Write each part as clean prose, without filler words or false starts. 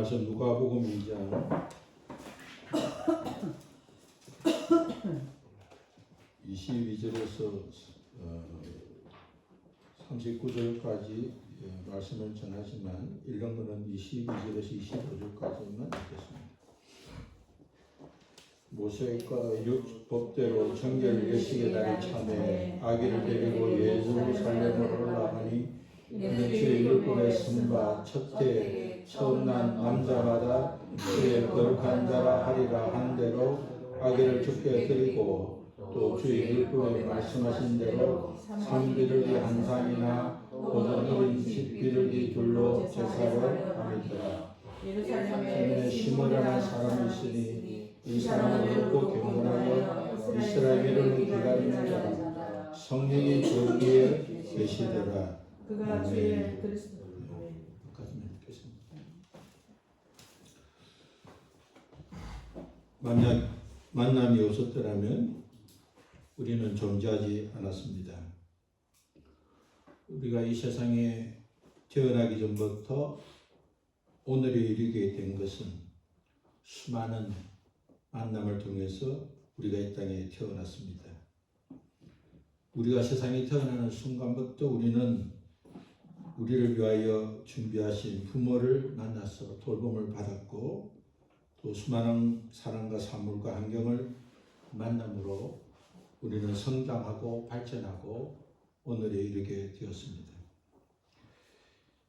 말씀 누가복음 2장 22절에서 39절까지 말씀을 전하지만 읽은 것은 22절에서 25절까지만 읽겠습니다. 모세가 율법대로 정결 예식의 날이 참에 아기를 데리고 예루살렘으로 올라가니 이는 주의 율법에 쓴바 첫째 처음 난 남자마다 주의 거룩한 자라 하리라 한 대로 아기를 주께 드리고 또 주의 율법에 말씀하신 대로 산비둘기 한 상이나 혹은 어린 집비둘기 둘로 제사를 하니더라. 예루살렘에 시므라는 사람이 있으니 이 사람은 늙고 경건하여 이스라엘 이름을 기다리는 자라. 성령이 거기에 계시더라. 그가 주의 그리스도. 만약 만남이 없었더라면 우리는 존재하지 않았습니다. 우리가 이 세상에 태어나기 전부터 오늘에 이르게 된 것은 수많은 만남을 통해서 우리가 이 땅에 태어났습니다. 우리가 세상에 태어나는 순간부터 우리는 우리를 위하여 준비하신 부모를 만나서 돌봄을 받았고 또 수많은 사람과 사물과 환경을 만남으로 우리는 성장하고 발전하고 오늘에 이르게 되었습니다.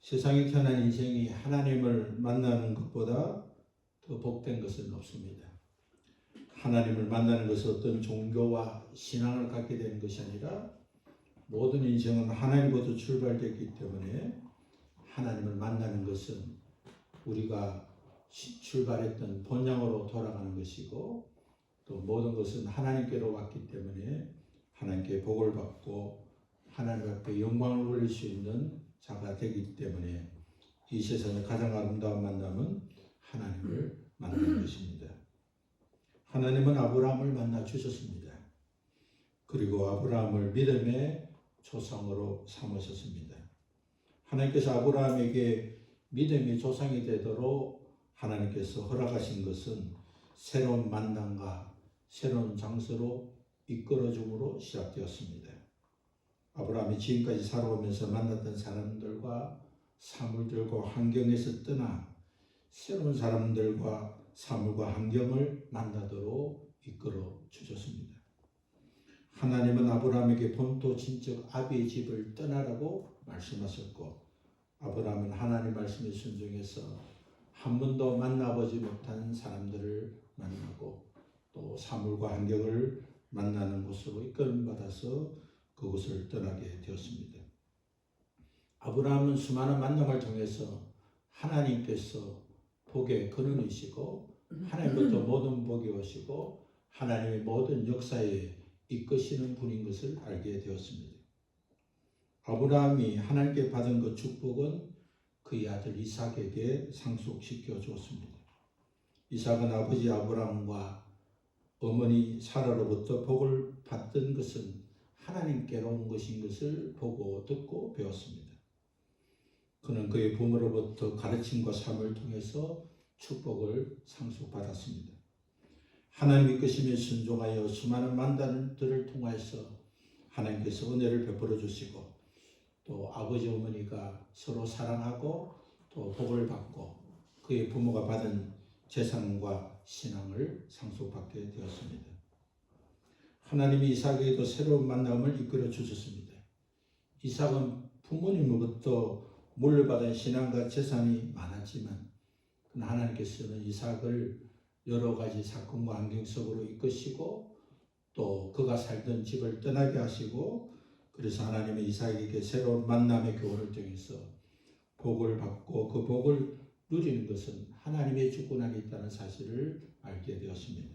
세상에 태어난 인생이 하나님을 만나는 것보다 더 복된 것은 없습니다. 하나님을 만나는 것은 어떤 종교와 신앙을 갖게 되는 것이 아니라 모든 인생은 하나님부터 출발됐기 때문에 하나님을 만나는 것은 우리가 출발했던 본향으로 돌아가는 것이고 또 모든 것은 하나님께로 왔기 때문에 하나님께 복을 받고 하나님 앞에 영광을 올릴 수 있는 자가 되기 때문에 이 세상의 가장 아름다운 만남은 하나님을 만나는 것입니다. 하나님은 아브라함을 만나 주셨습니다. 그리고 아브라함을 믿음의 조상으로 삼으셨습니다. 하나님께서 아브라함에게 믿음의 조상이 되도록 하나님께서 허락하신 것은 새로운 만남과 새로운 장소로 이끌어줌으로 시작되었습니다. 아브라함이 지금까지 살아오면서 만났던 사람들과 사물들과 환경에서 떠나 새로운 사람들과 사물과 환경을 만나도록 이끌어 주셨습니다. 하나님은 아브라함에게 본토 친척 아비의 집을 떠나라고 말씀하셨고 아브라함은 하나님 말씀에 순종해서 한 번도 만나보지 못한 사람들을 만나고 또 사물과 환경을 만나는 곳으로 이끌림받아서 그곳을 떠나게 되었습니다. 아브라함은 수많은 만남을 통해서 하나님께서 복의 근원이시고 하나님부터 모든 복이 오시고 하나님의 모든 역사에 이끄시는 분인 것을 알게 되었습니다. 아브라함이 하나님께 받은 그 축복은 그의 아들 이삭에게 상속시켜 주었습니다. 이삭은 아버지 아브라함과 어머니 사라로부터 복을 받던 것은 하나님께로 온 것인 것을 보고 듣고 배웠습니다. 그는 그의 부모로부터 가르침과 삶을 통해서 축복을 상속받았습니다. 하나님 이끄심에 순종하여 수많은 만남들을 통해서 하나님께서 은혜를 베풀어 주시고 또 아버지 어머니가 서로 사랑하고 또 복을 받고 그의 부모가 받은 재산과 신앙을 상속받게 되었습니다. 하나님이 이삭에게도 새로운 만남을 이끌어 주셨습니다. 이삭은 부모님으로부터 물려받은 신앙과 재산이 많았지만 하나님께서는 이삭을 여러 가지 사건과 환경 속으로 이끄시고 또 그가 살던 집을 떠나게 하시고 그래서 하나님은 이삭에게 새로운 만남의 교훈을 통해서 복을 받고 그 복을 누리는 것은 하나님의 주권 안에 있다는 사실을 알게 되었습니다.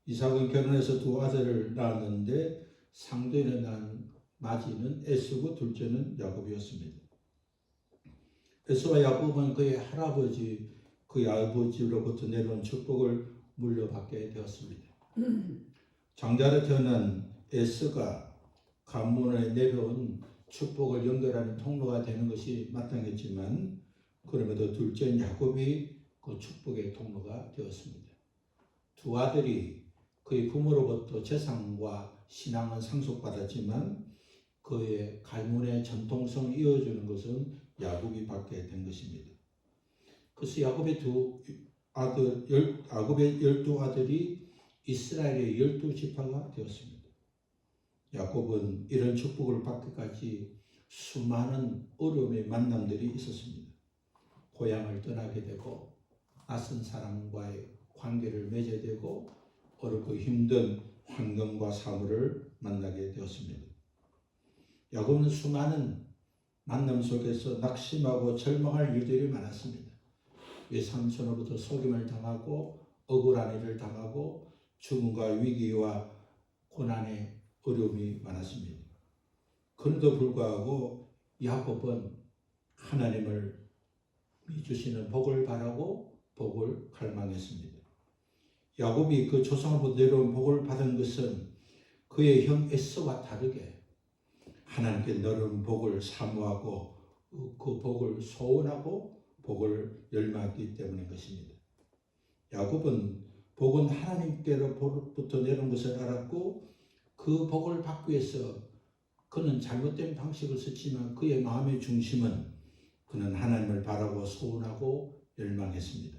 이삭은 결혼해서 두 아들을 낳았는데 상도인을 낳은 마지는 에서고 둘째는 야곱이었습니다. 에서와 야곱은 그의 할아버지, 그의 아버지로부터 내려온 축복을 물려받게 되었습니다. 장자로 태어난 에서가 가문에 내려온 축복을 연결하는 통로가 되는 것이 마땅했지만 그럼에도 둘째인 야곱이 그 축복의 통로가 되었습니다. 두 아들이 그의 부모로부터 재산과 신앙은 상속받았지만 그의 가문의 전통성을 이어주는 것은 야곱이 받게 된 것입니다. 그래서 야곱의 12아들이 이스라엘의 12지파가 되었습니다. 야곱은 이런 축복을 받기까지 수많은 어려움의 만남들이 있었습니다. 고향을 떠나게 되고 낯선 사람과의 관계를 맺어야 되고 어렵고 힘든 환경과 사물을 만나게 되었습니다. 야곱은 수많은 만남 속에서 낙심하고 절망할 일들이 많았습니다. 외삼촌으로부터 속임을 당하고 억울한 일을 당하고 죽음과 위기와 고난의 어려움이 많았습니다. 그럼에도 불구하고 야곱은 하나님을 주시는 복을 바라고 복을 갈망했습니다. 야곱이 그 조상으로부터 내려온 복을 받은 것은 그의 형 에서와 다르게 하나님께 내려온 복을 사모하고 그 복을 소원하고 복을 열망했기 때문인 것입니다. 야곱은 복은 하나님께로부터 내려온 것을 알았고 그 복을 받기 위해서 그는 잘못된 방식을 썼지만 그의 마음의 중심은 그는 하나님을 바라고 소원하고 열망했습니다.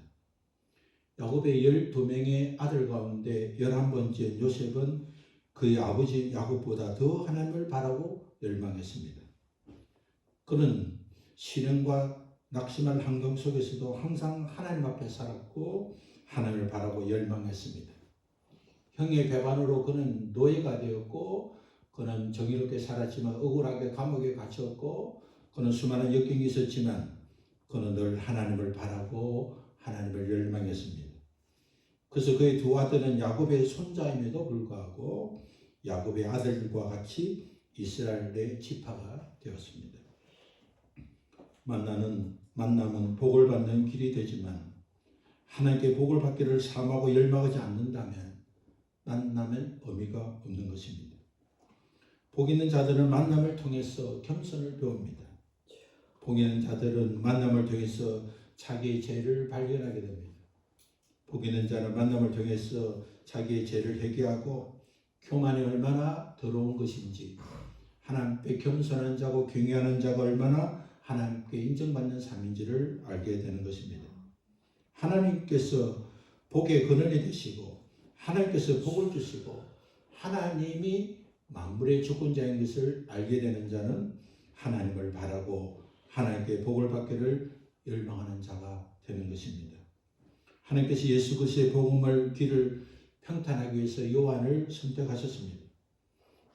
야곱의 12명의 아들 가운데 11번째 요셉은 그의 아버지 야곱보다 더 하나님을 바라고 열망했습니다. 그는 신앙과 낙심한 환경 속에서도 항상 하나님 앞에 살았고 하나님을 바라고 열망했습니다. 형의 배반으로 그는 노예가 되었고 그는 정의롭게 살았지만 억울하게 감옥에 갇혔고 그는 수많은 역경이 있었지만 그는 늘 하나님을 바라고 하나님을 열망했습니다. 그래서 그의 두 아들은 야곱의 손자임에도 불구하고 야곱의 아들들과 같이 이스라엘의 지파가 되었습니다. 만남은 복을 받는 길이 되지만 하나님께 복을 받기를 사모하고 열망하지 않는다면 만남엔 의미가 없는 것입니다. 복 있는 자들은 만남을 통해서 겸손을 배웁니다. 복 있는 자들은 만남을 통해서 자기의 죄를 발견하게 됩니다. 복 있는 자는 만남을 통해서 자기의 죄를 회개하고 교만이 얼마나 더러운 것인지 하나님께 겸손한 자고 경외하는 자가 얼마나 하나님께 인정받는 삶인지를 알게 되는 것입니다. 하나님께서 복의 근원이 되시고 하나님께서 복을 주시고 하나님이 만물의 주권자인 것을 알게 되는 자는 하나님을 바라고 하나님께 복을 받기를 열망하는 자가 되는 것입니다. 하나님께서 예수 그리스도의 복음을 길을 평탄하기 위해서 요한을 선택하셨습니다.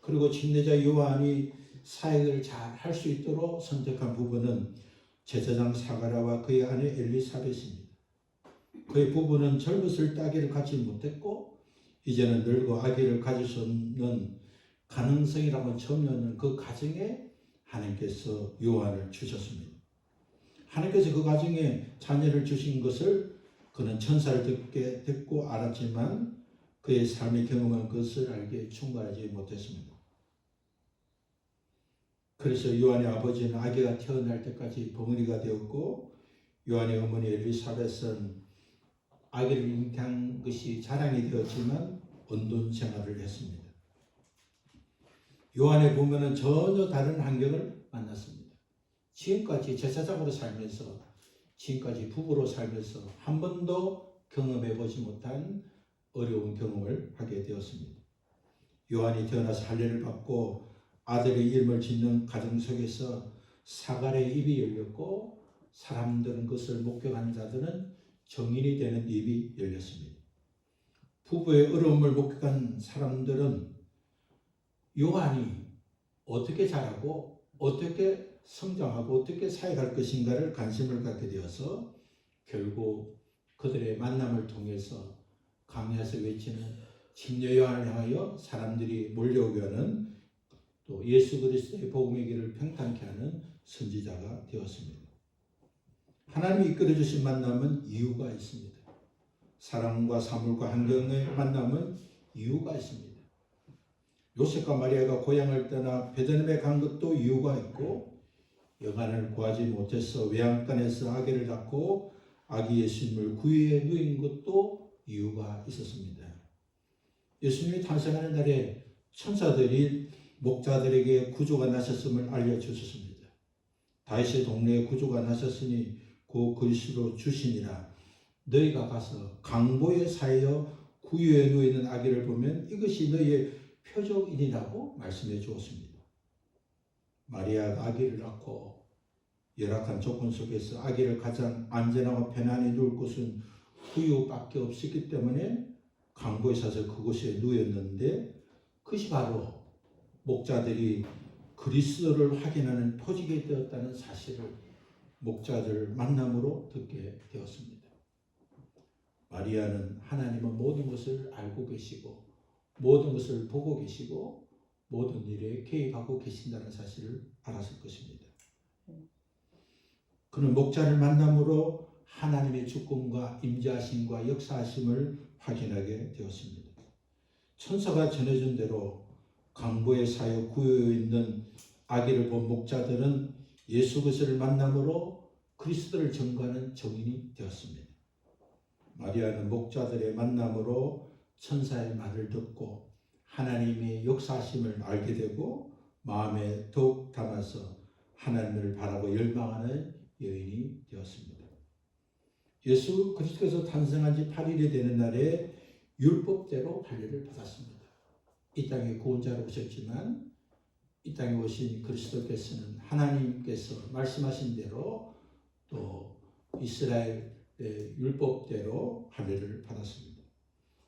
그리고 침례자 요한이 사역을 잘 할 수 있도록 선택한 부분은 제사장 사가랴와 그의 아내 엘리사벳입니다. 그의 부부는 젊었을 때 아기를 갖지 못했고 이제는 늙어 아기를 가질 수 없는 가능성이라고 처음 넣는 그 가정에 하나님께서 요한을 주셨습니다. 하나님께서 그 가정에 자녀를 주신 것을 그는 천사를 듣고 알았지만 그의 삶의 경험은 그것을 알기에 충분하지 못했습니다. 그래서 요한의 아버지는 아기가 태어날 때까지 벙어리가 되었고 요한의 어머니 엘리사벳은 아기를 잉태한 것이 자랑이 되었지만 언돈 생활을 했습니다. 요한의 부모는 전혀 다른 환경을 만났습니다. 지금까지 제사장으로 살면서 지금까지 부부로 살면서 한 번도 경험해보지 못한 어려운 경험을 하게 되었습니다. 요한이 태어나서 할례를 받고 아들의 이름을 짓는 가정 속에서 사갈의 입이 열렸고 사람들은 그것을 목격하는 자들은 정인이 되는 입이 열렸습니다. 부부의 어려움을 목격한 사람들은 요한이 어떻게 자라고 어떻게 성장하고 어떻게 사역할 것인가를 관심을 갖게 되어서 결국 그들의 만남을 통해서 강야에서 외치는 침례 요한을 향하여 사람들이 몰려오게 하는 또 예수 그리스도의 복음의 길을 평탄케 하는 선지자가 되었습니다. 하나님이 이끌어주신 만남은 이유가 있습니다. 사람과 사물과 환경의 만남은 이유가 있습니다. 요셉과 마리아가 고향을 떠나 베들레헴에 간 것도 이유가 있고 여간을 구하지 못해서 외양간에서 아기를 낳고 아기 예수님을 구유에 누인 것도 이유가 있었습니다. 예수님이 탄생하는 날에 천사들이 목자들에게 구주가 나셨음을 알려주셨습니다. 다윗의 동네에 구주가 나셨으니 그 그리스도 주시니라. 너희가 가서 강보에 사여 구유에 누이는 아기를 보면 이것이 너희의 표적이니라고 말씀해 주었습니다. 마리아가 아기를 낳고 열악한 조건 속에서 아기를 가장 안전하고 편안히 누울 곳은 구유밖에 없었기 때문에 강보에 사서 그곳에 누였는데 그것이 바로 목자들이 그리스도를 확인하는 표적이 되었다는 사실을 목자들 만남으로 듣게 되었습니다. 마리아는 하나님은 모든 것을 알고 계시고 모든 것을 보고 계시고 모든 일에 개입하고 계신다는 사실을 알았을 것입니다. 그는 목자를 만남으로 하나님의 주권과 임재하심과 역사하심을 확인하게 되었습니다. 천사가 전해준 대로 강보에 사여 구유에 있는 아기를 본 목자들은 예수 그리스도를 만남으로 그리스도를 전가하는 증인이 되었습니다. 마리아는 목자들의 만남으로 천사의 말을 듣고 하나님의 역사하심을 알게 되고 마음에 더욱 담아서 하나님을 바라고 열망하는 여인이 되었습니다. 예수 그리스도께서 탄생한 지 8일이 되는 날에 율법대로 할례를 받았습니다. 이 땅에 구원자로 오셨지만 이 땅에 오신 그리스도께서는 하나님께서 말씀하신 대로 또 이스라엘의 율법대로 할례를 받았습니다.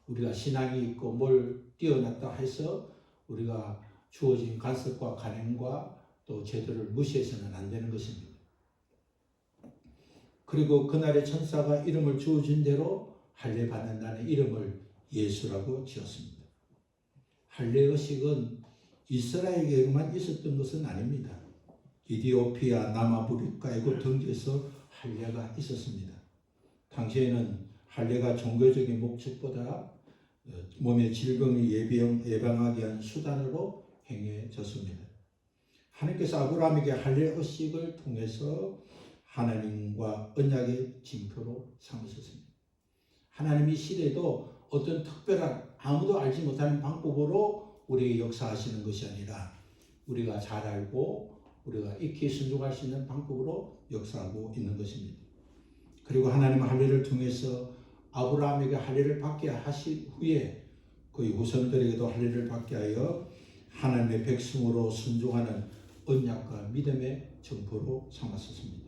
우리가 신앙이 있고 뭘 뛰어났다 해서 우리가 주어진 간섭과 간행과 또 제도를 무시해서는 안 되는 것입니다. 그리고 그날의 천사가 이름을 주어진 대로 할례 받는 날의 이름을 예수라고 지었습니다. 할례 의식은 이스라엘에게만 있었던 것은 아닙니다. 이디오피아, 남아프리카, 애굽 등지에서 할례가 있었습니다. 당시에는 할례가 종교적인 목적보다 몸의 질병을 예방하기 위한 수단으로 행해졌습니다. 하나님께서 아브라함에게 할례 의식을 통해서 하나님과 언약의 징표로 삼으셨습니다. 하나님이 시대도 어떤 특별한 아무도 알지 못하는 방법으로 우리에게 역사하시는 것이 아니라 우리가 잘 알고 우리가 익히 순종할 수 있는 방법으로 역사하고 있는 것입니다. 그리고 하나님은 할례를 통해서 아브라함에게 할례를 받게 하신 후에 그의 후손들에게도 할례를 받게 하여 하나님의 백성으로 순종하는 언약과 믿음의 증표로 삼았었습니다.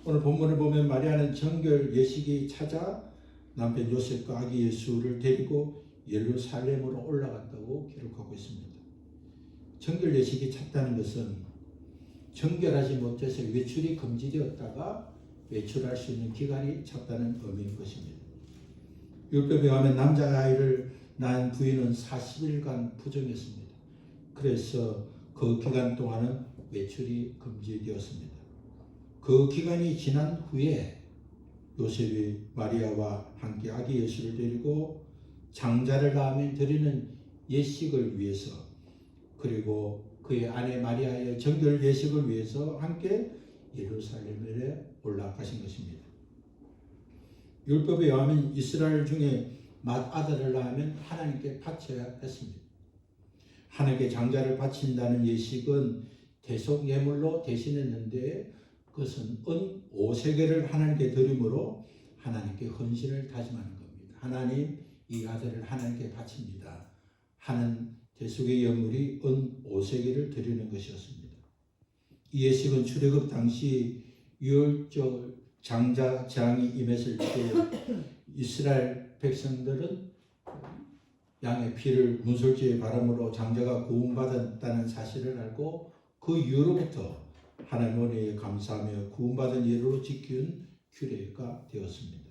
오늘 본문을 보면 마리아는 정결 예식이 찾아 남편 요셉과 아기 예수를 데리고 예루살렘으로 올라갔다고 기록하고 있습니다. 정결 예식이 찼다는 것은 정결하지 못해서 외출이 금지되었다가 외출할 수 있는 기간이 찼다는 의미인 것입니다. 율법에 의하면 남자아이를 낳은 부인은 40일간 부정했습니다. 그래서 그 기간 동안은 외출이 금지되었습니다. 그 기간이 지난 후에 요셉이 마리아와 함께 아기 예수를 데리고 장자를 낳으면 드리는 예식을 위해서 그리고 그의 아내 마리아의 정결 예식을 위해서 함께 예루살렘에 올라가신 것입니다. 율법에 의하면 이스라엘 중에 맏아들을 낳으면 하나님께 바쳐야 했습니다. 하나님께 장자를 바친다는 예식은 대속 예물로 대신했는데 그것은 은 5세겔을 하나님께 드림으로 하나님께 헌신을 다짐하는 겁니다. 하나님, 이 아들을 하나님께 바칩니다 하는 대속의 예물이 은 5세겔을 드리는 것이었습니다. 이 예식은 출애굽 당시 유월절 장자 재앙이 임했을 때 이스라엘 백성들은 양의 피를 문설주의 바람으로 장자가 구원받았다는 사실을 알고 그 이후로부터 하나님의 감사하며 구원받은 예로 지키는 규례가 되었습니다.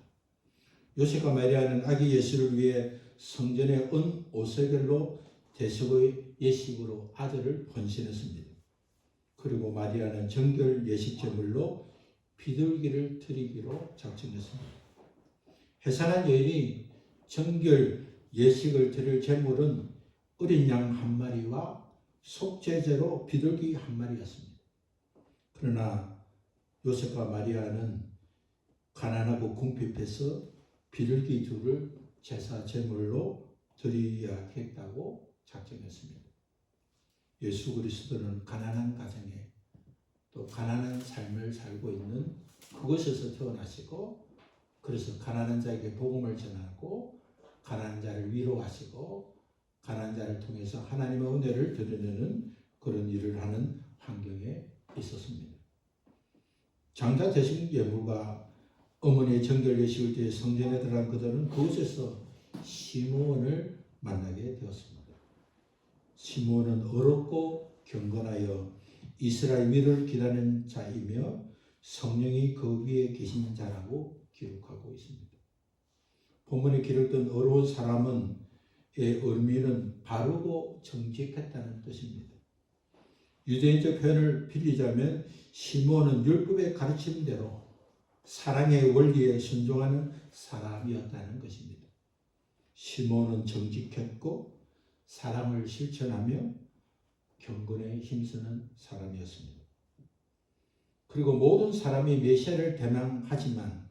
요셉과 마리아는 아기 예수를 위해 성전의 은 5세겔로 대속의 예식으로 아들을 헌신했습니다. 그리고 마리아는 정결 예식 제물로 비둘기를 드리기로 작정했습니다. 해산한 여인이 정결 예식을 드릴 제물은 어린 양 한 마리와 속죄제로 비둘기 한 마리였습니다. 그러나 요셉과 마리아는 가난하고 궁핍해서 비둘기 둘을 제사 제물로 드려야 했다고 작정했습니다. 예수 그리스도는 가난한 가정에 또 가난한 삶을 살고 있는 그곳에서 태어나시고, 그래서 가난한 자에게 복음을 전하고 가난한 자를 위로하시고 가난한 자를 통해서 하나님의 은혜를 드러내는 그런 일을 하는 환경에 있었습니다. 장자 되신 예물과 어머니의 정결 예식을 위해 성전에 들어간 그들은 그곳에서 시므온을 만나게 되었습니다. 시므온은 어렵고 경건하여 이스라엘 위를 기다리는 자이며 성령이 그 위에 계신 자라고 기록하고 있습니다. 본문에 기록된 어려운 사람은 의 의미는 바르고 정직했다는 뜻입니다. 유대인적 표현을 빌리자면 시므온은 율법의 가르침대로 사랑의 원리에 순종하는 사람이었다는 것입니다. 시므온은 정직했고 사랑을 실천하며 경건에 힘쓰는 사람이었습니다. 그리고 모든 사람이 메시아를 대망하지만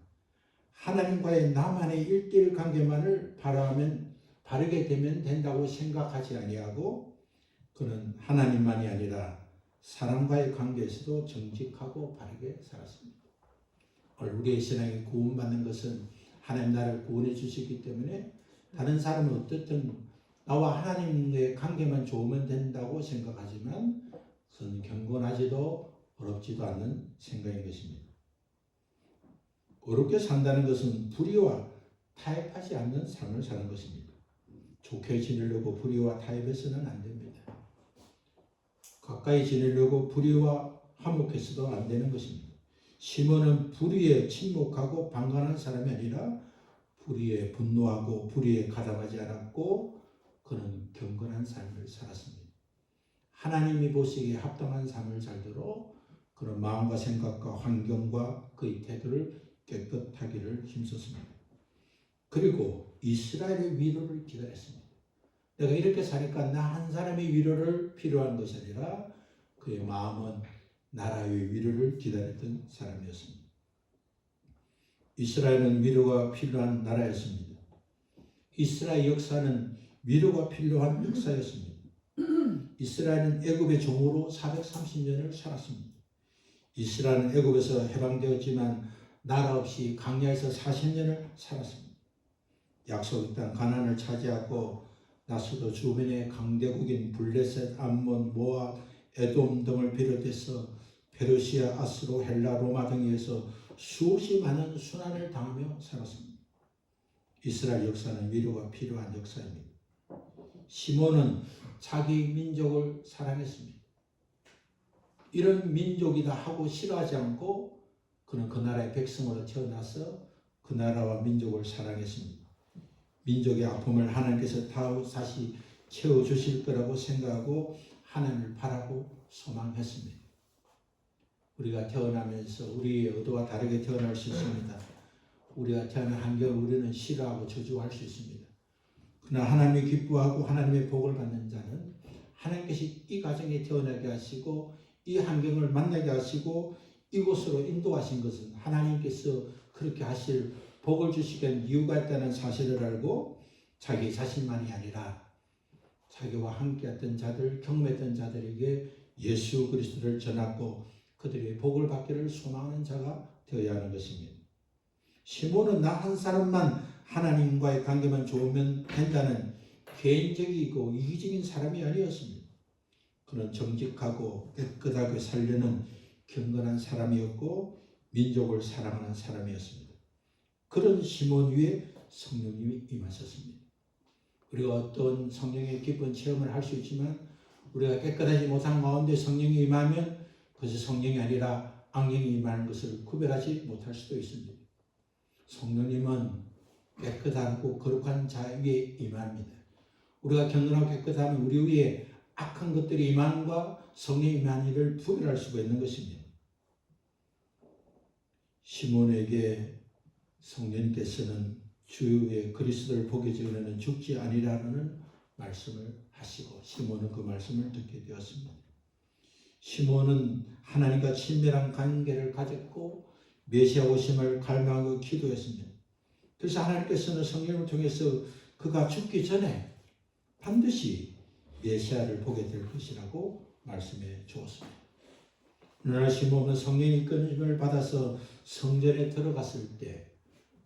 하나님과의 나만의 1:1 관계만을 바르게 되면 된다고 생각하지 아니하고, 그는 하나님만이 아니라 사람과의 관계에서도 정직하고 바르게 살았습니다. 우리의 신앙이 구원받는 것은 하나님 나를 구원해 주시기 때문에 다른 사람은 어떻든 나와 하나님의 관계만 좋으면 된다고 생각하지만 그것은 경건하지도 어렵지도 않는 생각인 것입니다. 어렵게 산다는 것은 불의와 타협하지 않는 삶을 사는 것입니다. 좋게 지내려고 불의와 타협해서는 안 됩니다. 가까이 지내려고 불의와 화목해서도 안 되는 것입니다. 시몬은 불의에 침묵하고 방관한 사람이 아니라 불의에 분노하고 불의에 가담하지 않았고, 그는 경건한 삶을 살았습니다. 하나님이 보시기에 합당한 삶을 살도록 그런 마음과 생각과 환경과 그의 태도를 깨끗하기를 힘썼습니다. 그리고 이스라엘의 위로를 기다렸습니다. 내가 이렇게 사니까 나 한 사람의 위로를 필요한 것이 아니라 그의 마음은 나라의 위로를 기다렸던 사람이었습니다. 이스라엘은 위로가 필요한 나라였습니다. 이스라엘 역사는 위로가 필요한 역사였습니다. 이스라엘은 애굽의 종으로 430년을 살았습니다. 이스라엘은 애굽에서 해방되었지만 나라 없이 광야에서 40년을 살았습니다. 약속의 땅 가나안을 차지하고 나서도 주변의 강대국인 블레셋, 암몬, 모압, 에돔 등을 비롯해서 페르시아, 아수르, 헬라, 로마 등에서 수없이 많은 순환을 당하며 살았습니다. 이스라엘 역사는 위로가 필요한 역사입니다. 시몬은 자기 민족을 사랑했습니다. 이런 민족이다 하고 싫어하지 않고 그는 그 나라의 백성으로 태어나서 그 나라와 민족을 사랑했습니다. 민족의 아픔을 하나님께서 다시 채워주실 거라고 생각하고 하나님을 바라고 소망했습니다. 우리가 태어나면서 우리의 의도와 다르게 태어날 수 있습니다. 우리가 태어난 환경을 우리는 싫어하고 저주할 수 있습니다. 그러나 하나님이 기뻐하고 하나님의 복을 받는 자는 하나님께서 이 가정에 태어나게 하시고 이 환경을 만나게 하시고 이곳으로 인도하신 것은 하나님께서 그렇게 하실 복을 주시기 위한 이유가 있다는 사실을 알고 자기 자신만이 아니라 자기와 함께했던 자들, 경험했던 자들에게 예수 그리스도를 전하고 그들의 복을 받기를 소망하는 자가 되어야 하는 것입니다. 시몬은 나 한 사람만 하나님과의 관계만 좋으면 된다는 개인적이고 이기적인 사람이 아니었습니다. 그는 정직하고 깨끗하게 살려는 경건한 사람이었고 민족을 사랑하는 사람이었습니다. 그런 시몬 위에 성령님이 임하셨습니다. 우리가 어떤 성령의 깊은 체험을 할 수 있지만 우리가 깨끗하지 못한 가운데 성령이 임하면 그것이 성령이 아니라 악령이 임하는 것을 구별하지 못할 수도 있습니다. 성령님은 깨끗하고 거룩한 자 위에 임합니다. 우리가 경건하고 깨끗하면 우리 위에 악한 것들이 임함과 성령이 임하는 일을 구별할 수가 있는 것입니다. 시몬에게 성령께서는 주의 그리스도를 보기 전에는 죽지 아니라는 말씀을 하시고 시몬은 그 말씀을 듣게 되었습니다. 시몬은 하나님과 친밀한 관계를 가졌고 메시아 오심을 갈망하고 기도했습니다. 그래서 하나님께서는 성령을 통해서 그가 죽기 전에 반드시 메시아를 보게 될 것이라고 말씀해 주었습니다. 그러나 시몬은 성령의 이끌림을 받아서 성전에 들어갔을 때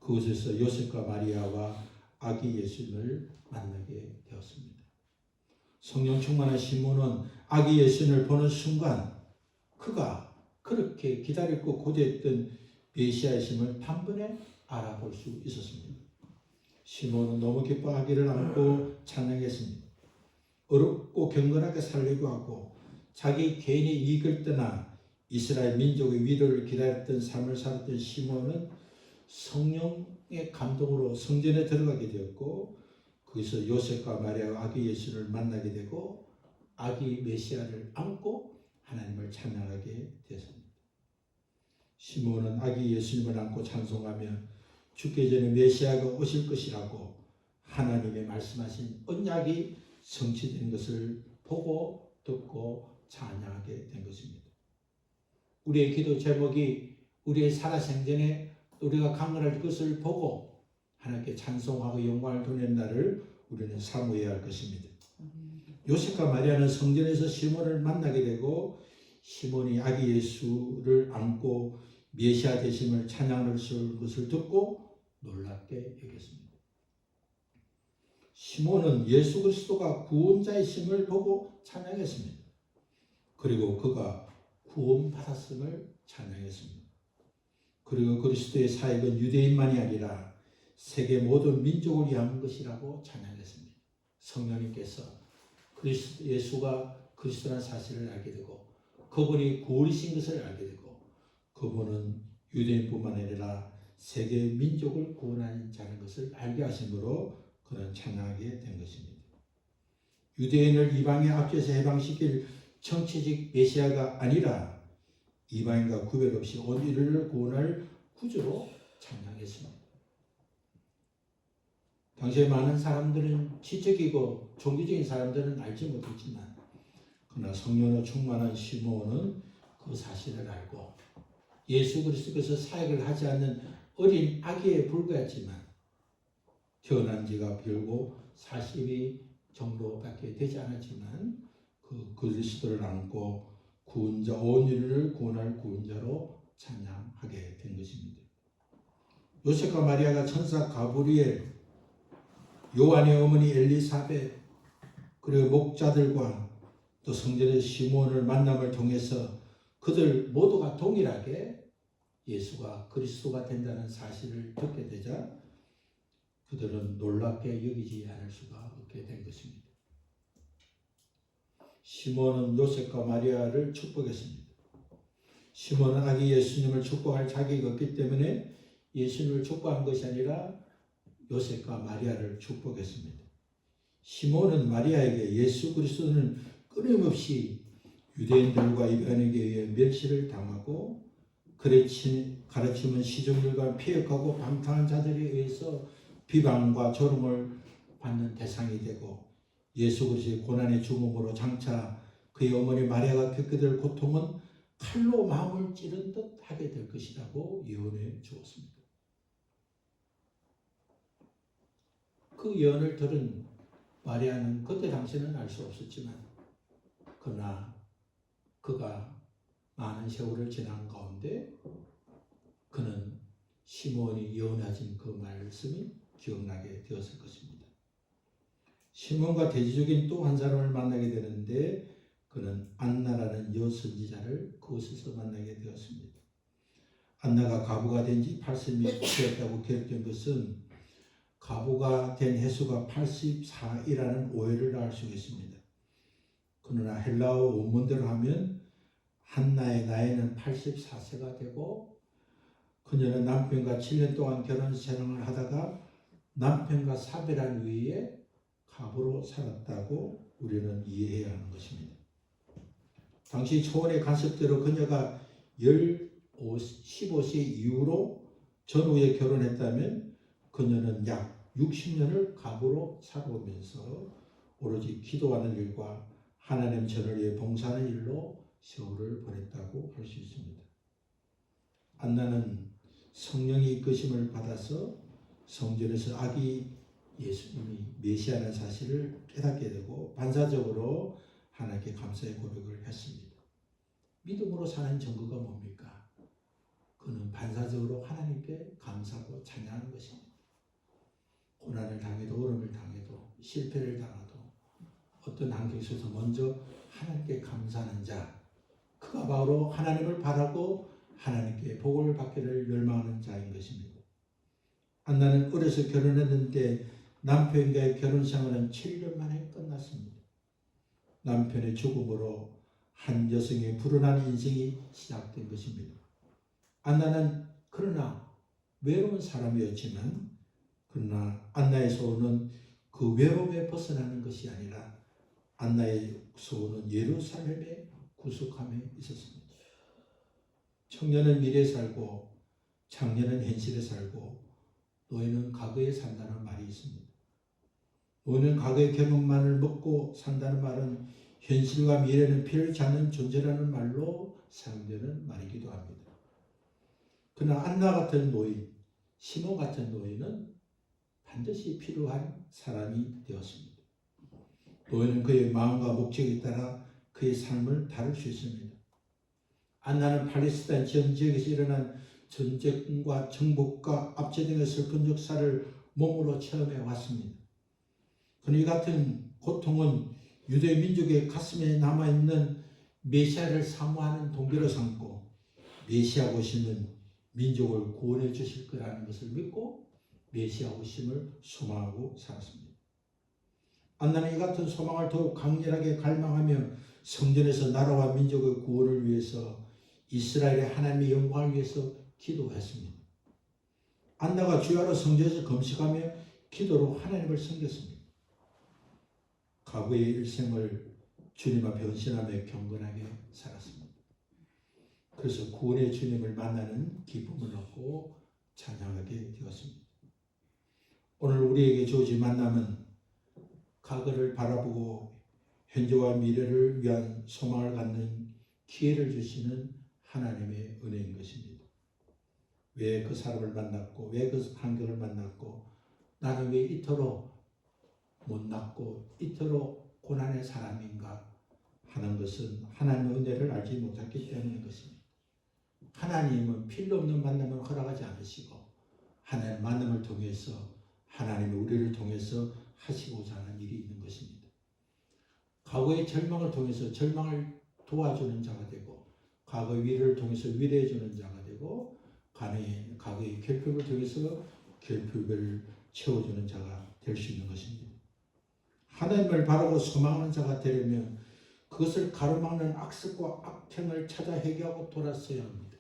그곳에서 요셉과 마리아와 아기 예수님을 만나게 되었습니다. 성령 충만한 시몬은 아기 예수님을 보는 순간 그가 그렇게 기다렸고 고대했던 메시아이심을 단번에 알아볼 수 있었습니다. 시몬은 너무 기뻐 아기를 안고 찬양했습니다. 어렵고 경건하게 살려고 하고 자기 개인의 이익을 떠나 이스라엘 민족의 위로를 기다렸던 삶을 살았던 시몬은 성령의 감동으로 성전에 들어가게 되었고 거기서 요셉과 마리아와 아기 예수를 만나게 되고 아기 메시아를 안고 하나님을 찬양하게 되었습니다. 시몬은 아기 예수님을 안고 찬송하며 죽기 전에 메시아가 오실 것이라고 하나님의 말씀하신 언약이 성취된 것을 보고 듣고 찬양하게 된 것입니다. 우리의 기도 제목이 우리의 살아생전에 우리가 강건할 것을 보고 하나님께 찬송하고 영광을 돌리는 날을 우리는 사모해야 할 것입니다. 요셉과 마리아는 성전에서 시몬을 만나게 되고 시몬이 아기 예수를 안고 메시아 되심을 찬양할 것을 듣고 놀랍게 여겼습니다. 시몬은 예수 그리스도가 구원자이심을 보고 찬양했습니다. 그리고 그가 구원받았음을 찬양했습니다. 그리고 그리스도의 사역은 유대인만이 아니라 세계 모든 민족을 위한 것이라고 찬양했습니다. 성령님께서 예수가 그리스도라는 사실을 알게 되고 그분이 구원이신 것을 알게 되고 그분은 유대인뿐만 아니라 세계 민족을 구원하는 자라는 것을 알게 하심으로 그는 찬양하게 된 것입니다. 유대인을 이방에 앞서서 해방시킬 정치적 메시아가 아니라 이방인과 구별 없이 온 인류를 구원할 구주로 찬양했습니다. 당시에 많은 사람들은 지적이고 종교적인 사람들은 알지 못했지만 그러나 성령으로 충만한 시몬은 그 사실을 알고 예수 그리스도께서 사역을 하지 않는 어린 아기에 불과했지만 태어난 지가 별고 40이 정도밖에 되지 않았지만 그 그리스도를 안고 구원자 온 인류를 구원할 구원자로 찬양하게 된 것입니다. 요셉과 마리아가 천사 가브리엘, 요한의 어머니 엘리사벳, 그리고 목자들과 또 성전의 시몬을 만남을 통해서 그들 모두가 동일하게 예수가 그리스도가 된다는 사실을 듣게 되자 그들은 놀랍게 여기지 않을 수가 없게 된 것입니다. 시몬은 요셉과 마리아를 축복했습니다. 시몬은 아기 예수님을 축복할 자격이 없기 때문에 예수님을 축복한 것이 아니라 요셉과 마리아를 축복했습니다. 시몬은 마리아에게 예수 그리스도는 끊임없이 유대인들과 이방인에게 의해 멸시를 당하고 가르침은 시종일관 폐역하고 방탕한 자들에 의해서 비방과 조롱을 받는 대상이 되고 예수 그리스도의 고난의 죽음으로 장차 그의 어머니 마리아가 겪게 될 고통은 칼로 마음을 찌른 듯 하게 될 것이라고 예언해 주었습니다. 그 예언을 들은 마리아는 그때 당시에는 알 수 없었지만 그러나 그가 많은 세월을 지난 가운데 그는 시몬이 예언하신 그 말씀이 기억나게 되었을 것입니다. 시몬과 대지적인 또 한 사람을 만나게 되는데 그는 안나라는 여선지자를 그곳에서 만나게 되었습니다. 안나가 과부가 된 지 80이 되었다고 기록된 것은 과부가 된 횟수가 84이라는 오해를 낳을 수 있습니다. 그러나 헬라어 원문대로 하면 한나의 나이는 84세가 되고 그녀는 남편과 7년 동안 결혼 생활을 하다가 남편과 사별한 위에 과부로 살았다고 우리는 이해해야 하는 것입니다. 당시 초원의 간섭대로 그녀가 15세 이후로 전후에 결혼했다면 그녀는 약 60년을 과부로 살아오면서 오로지 기도하는 일과 하나님 전을 위해 봉사하는 일로 세월을 보냈다고 할 수 있습니다. 안나는 성령의 이끄심을 받아서 성전에서 아기 예수님이 메시아라는 사실을 깨닫게 되고 반사적으로 하나님께 감사의 고백을 했습니다. 믿음으로 사는 증거가 뭡니까? 그는 반사적으로 하나님께 감사하고 찬양하는 것입니다. 고난을 당해도 어려움을 당해도 실패를 당해도 어떤 환경 속에서 먼저 하나님께 감사하는 자, 그가 바로 하나님을 바라고 하나님께 복을 받기를 열망하는 자인 것입니다. 안나는 어려서 결혼했는데 남편과의 결혼 생활은 7년 만에 끝났습니다. 남편의 죽음으로 한 여성의 불운한 인생이 시작된 것입니다. 안나는 그러나 외로운 사람이었지만 그러나 안나의 소원은 그 외로움에 벗어나는 것이 아니라 안나의 소원은 예루살렘의 구속함에 있었습니다. 청년은 미래에 살고 장년은 현실에 살고 노인은 과거에 산다는 말이 있습니다. 노인은 과거의 경험만을 먹고 산다는 말은 현실과 미래는 필요치 않는 존재라는 말로 사용되는 말이기도 합니다. 그러나 안나 같은 노인, 시몬 같은 노인은 반드시 필요한 사람이 되었습니다. 노인은 그의 마음과 목적에 따라 그의 삶을 다룰 수 있습니다. 안나는 팔레스타인 전 지역에서 일어난 전쟁과 정복과 압제 등의 슬픈 역사를 몸으로 체험해 왔습니다. 그러나 이 같은 고통은 유대 민족의 가슴에 남아있는 메시아를 사모하는 동기로 삼고 메시아 오시면 민족을 구원해 주실 거라는 것을 믿고 메시아 오심을 소망하고 살았습니다. 안나는 이 같은 소망을 더욱 강렬하게 갈망하며 성전에서 나라와 민족의 구원을 위해서 이스라엘의 하나님의 영광을 위해서 기도했습니다. 안나가 주야로 성전에서 금식하며 기도로 하나님을 섬겼습니다. 과거의 일생을 주님 앞에 헌신하며 경건하게 살았습니다. 그래서 구원의 주님을 만나는 기쁨을 얻고 찬양하게 되었습니다. 오늘 우리에게 주어진 만남은 과거를 바라보고 현재와 미래를 위한 소망을 갖는 기회를 주시는 하나님의 은혜인 것입니다. 왜 그 사람을 만났고 왜 그 환경을 만났고 나는 왜 이토록 못났고 이토록 고난의 사람인가 하는 것은 하나님의 은혜를 알지 못했기 때문인 것입니다. 하나님은 필요 없는 만남을 허락하지 않으시고 하나님의 만남을 통해서 하나님이 우리를 통해서 하시고자 하는 일이 있는 것입니다. 과거의 절망을 통해서 절망을 도와주는 자가 되고 과거의 위로를 통해서 위로해 주는 자가 되고 과거의 결핍을 통해서 결핍을 채워주는 자가 될 수 있는 것입니다. 하나님을 바라고 소망하는 자가 되려면 그것을 가로막는 악습과 악행을 찾아 해결하고 돌아서야 합니다.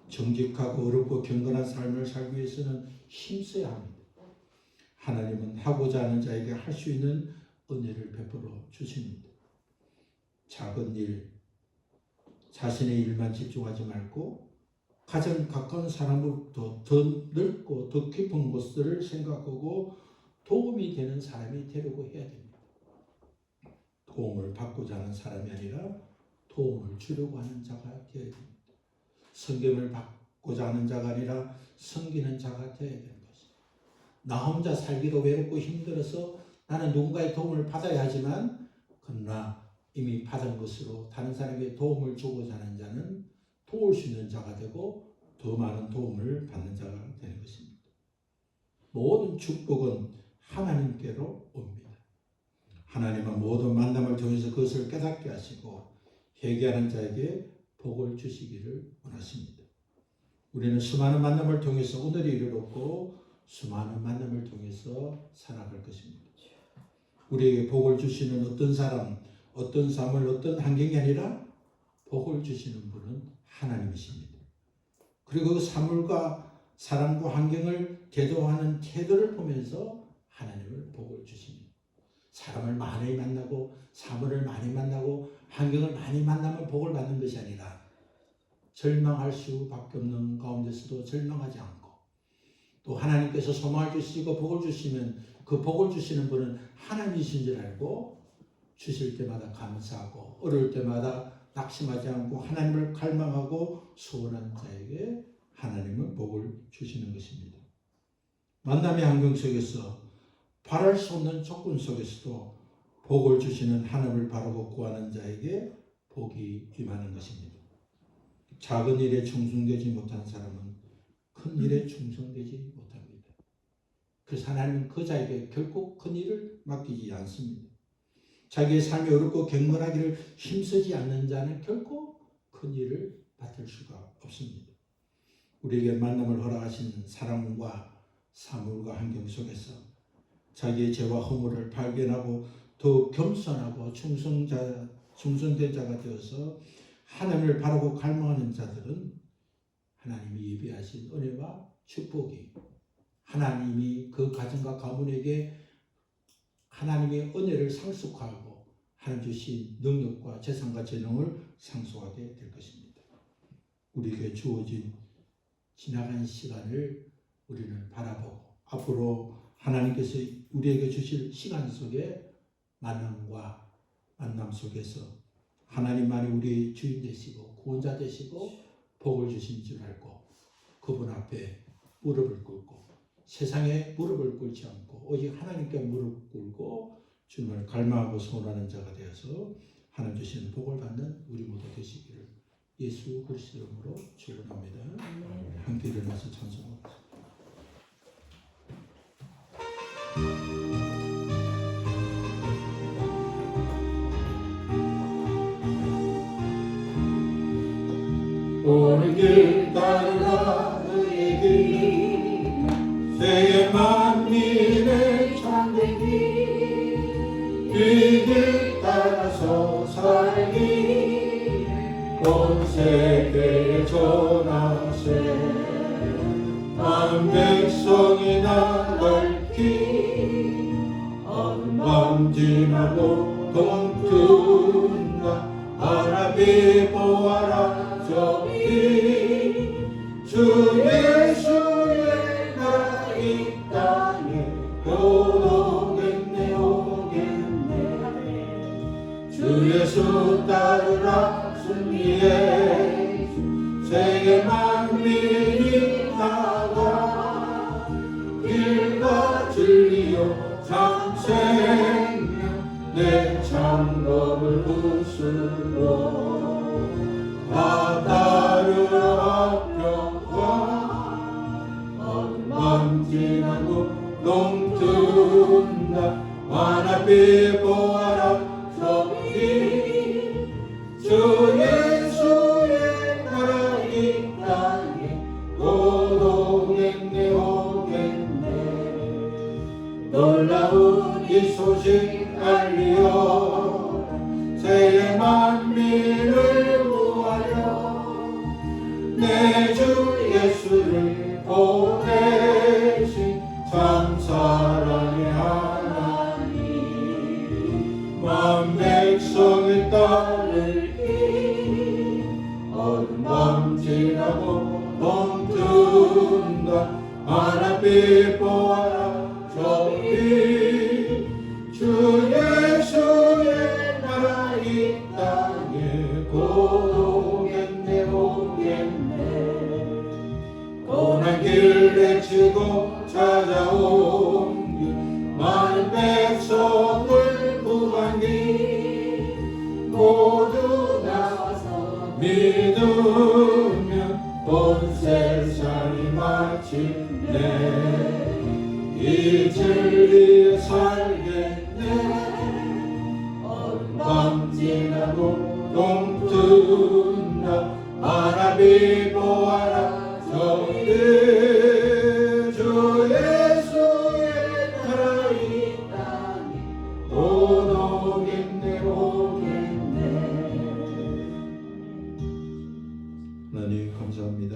정직하고 어렵고 경건한 삶을 살기 위해서는 힘써야 합니다. 하나님은 하고자 하는 자에게 할 수 있는 은혜를 베풀어 주십니다. 작은 일, 자신의 일만 집중하지 말고 가장 가까운 사람으로부터 더 넓고 더 깊은 것들을 생각하고 도움이 되는 사람이 되려고 해야 됩니다. 도움을 받고자 하는 사람이 아니라 도움을 주려고 하는 자가 되어야 됩니다. 섬김을 받고자 하는 자가 아니라 섬기는 자가 되어야 되는 것입니다. 나 혼자 살기도 외롭고 힘들어서 나는 누군가의 도움을 받아야 하지만 그러나 이미 받은 것으로 다른 사람에게 도움을 주고자 하는 자는 도울 수 있는 자가 되고 더 많은 도움을 받는 자가 되는 것입니다. 모든 축복은 하나님께로 옵니다. 하나님은 모든 만남을 통해서 그것을 깨닫게 하시고 회개하는 자에게 복을 주시기를 원하십니다. 우리는 수많은 만남을 통해서 오늘이 이르렀고 수많은 만남을 통해서 살아갈 것입니다. 우리에게 복을 주시는 어떤 사람, 어떤 사물, 어떤 환경이 아니라 복을 주시는 분은 하나님이십니다. 그리고 그 사물과 사람과 환경을 대도하는 태도를 보면서 하나님을 복을 주십니다. 사람을 많이 만나고 사물을 많이 만나고 환경을 많이 만나면 복을 받는 것이 아니라 절망할 수밖에 없는 가운데서도 절망하지 않고 또 하나님께서 소망을 주시고 복을 주시면 그 복을 주시는 분은 하나님이신 줄 알고 주실 때마다 감사하고 어려울 때마다 낙심하지 않고 하나님을 갈망하고 소원한 자에게 하나님은 복을 주시는 것입니다. 만남의 환경 속에서 바랄 수 없는 조건 속에서도 복을 주시는 하나님을 바라고 구하는 자에게 복이 임하는 것입니다. 작은 일에 충성되지 못한 사람은 큰 일에 충성되지 못합니다. 그래서 하나님은 그 자에게 결코 큰 일을 맡기지 않습니다. 자기의 삶이 어렵고 경건하기를 힘쓰지 않는 자는 결코 큰 일을 맡을 수가 없습니다. 우리에게 만남을 허락하신 사람과 사물과 환경 속에서 자기의 죄와 허물을 발견하고 더 겸손하고 충성된 자가 되어서 하나님을 바라고 갈망하는 자들은 하나님이 예비하신 은혜와 축복이 하나님이 그 가정과 가문에게 하나님의 은혜를 상속하고 하나님 주신 능력과 재산과 재능을 상속하게 될 것입니다. 우리에게 주어진 지나간 시간을 우리는 바라보고 앞으로 하나님께서 우리에게 주실 시간 속에 만남 속에서 하나님만이 우리의 주인 되시고 구원자 되시고 복을 주신 줄 알고 그분 앞에 무릎을 꿇고 세상에 무릎을 꿇지 않고 오직 하나님께 무릎 꿇고 주님을 갈망하고 소원하는 자가 되어서 하나님 주시는 복을 받는 우리 모두 되시기를 예수 그리스도 이름으로 축원합니다. 함께 일어나서 찬송합니다. 오는 길 따르라 그의 길 세계 만민의 참된 길 길 따라서 살기 온 세계에 전하세 만 백성이 나갈기 어느 밤 지나고 동트나 아랍이 보아라 저기 주 예수의 나라 이 땅에 오겠네 오겠네 주 예수 따르라 승리해 세계 만민이 나가 길과 진리요 참 생명 내 창법을 부수고 다 따르라 합격과 어둠 지나고 동튼다 만합이 보아라 저기 주 예수의 나라 이 땅에 곧 오겠네 오겠네 놀라운 이 소식 알리어 세계 만민을 내 주 예수를 보내신 참 사랑의 하나님 만 백성을 따르기 어둠 밤 지나고 동튼다 하나빛 보아라 저기 주 예수의 나라 이 땅에 곧 오겠네 고난 길 외치고 찾아온 길 많은 백성을 구한 길 모두 나와서 믿으면 온 세상이 마침내 이 진리에 살겠네 어둠 밤 지나고 동튼다 아랍이 보아라 저기 주 예수의 나라 이 땅에 곧 오겠네 오겠네 하나님 감사합니다.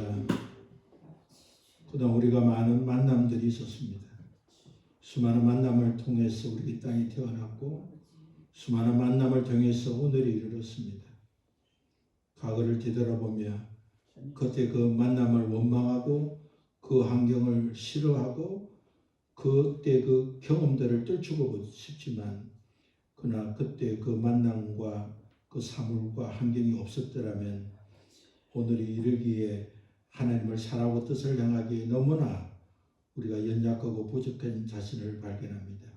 그동안 우리가 많은 만남들이 있었습니다. 수많은 만남을 통해서 우리 이 땅에 태어났고 수많은 만남을 통해서 오늘이 이르렀습니다. 과거를 뒤돌아보며 그때 그 만남을 원망하고 그 환경을 싫어하고 그때 그 경험들을 떨치고 싶지만 그러나 그때 그 만남과 그 사물과 환경이 없었더라면 오늘이 이르기에 하나님을 사랑하고 뜻을 향하기에 너무나 우리가 연약하고 부족한 자신을 발견합니다.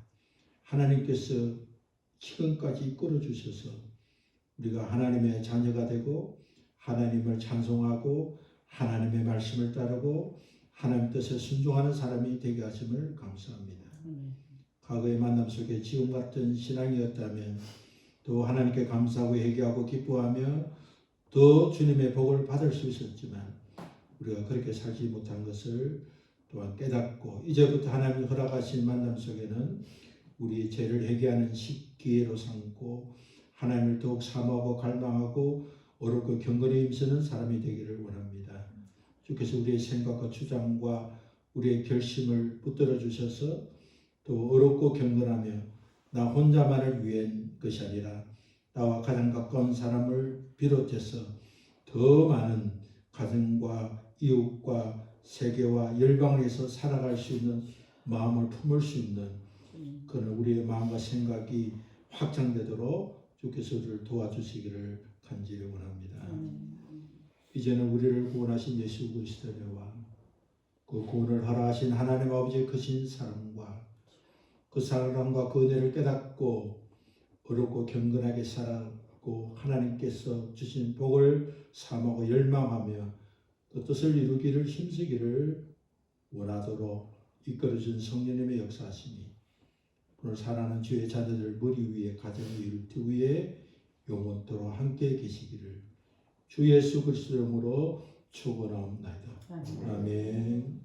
하나님께서 지금까지 이끌어 주셔서 우리가 하나님의 자녀가 되고 하나님을 찬송하고 하나님의 말씀을 따르고 하나님 뜻에 순종하는 사람이 되게 하심을 감사합니다. 과거의 만남 속에 지금 같은 신앙이었다면 또 하나님께 감사하고 회개하고 기뻐하며 더 주님의 복을 받을 수 있었지만 우리가 그렇게 살지 못한 것을 또한 깨닫고 이제부터 하나님이 허락하신 만남 속에는 우리의 죄를 회개하는 기회로 삼고 하나님을 더욱 사모하고 갈망하고 어렵고 경건히 힘쓰는 사람이 되기를 원합니다. 주께서 우리의 생각과 주장과 우리의 결심을 붙들어 주셔서 또 어렵고 경건하며 나 혼자만을 위한 것이 아니라 나와 가장 가까운 사람을 비롯해서 더 많은 가정과 이웃과 세계와 열방을 위해서 살아갈 수 있는 마음을 품을 수 있는 그런 우리의 마음과 생각이 확장되도록 주께서 우리를 도와주시기를 간절히 원합니다. 이제는 우리를 구원하신 예수 그리스도의 왕, 그 구원을 허락하신 하나님 아버지의 크신 사랑과 그 사랑과 그 은혜를 깨닫고 어렵고 경건하게 살아가고 하나님께서 주신 복을 사모하고 열망하며 그 뜻을 이루기를 힘쓰기를 원하도록 이끌어준 성령님의 역사하심이 오늘 사랑하는 주의 자녀들 머리 위에 가정 일터 위에 영원토록 함께 계시기를 주 예수 그리스도 이름으로 축원하옵나이다. 아멘.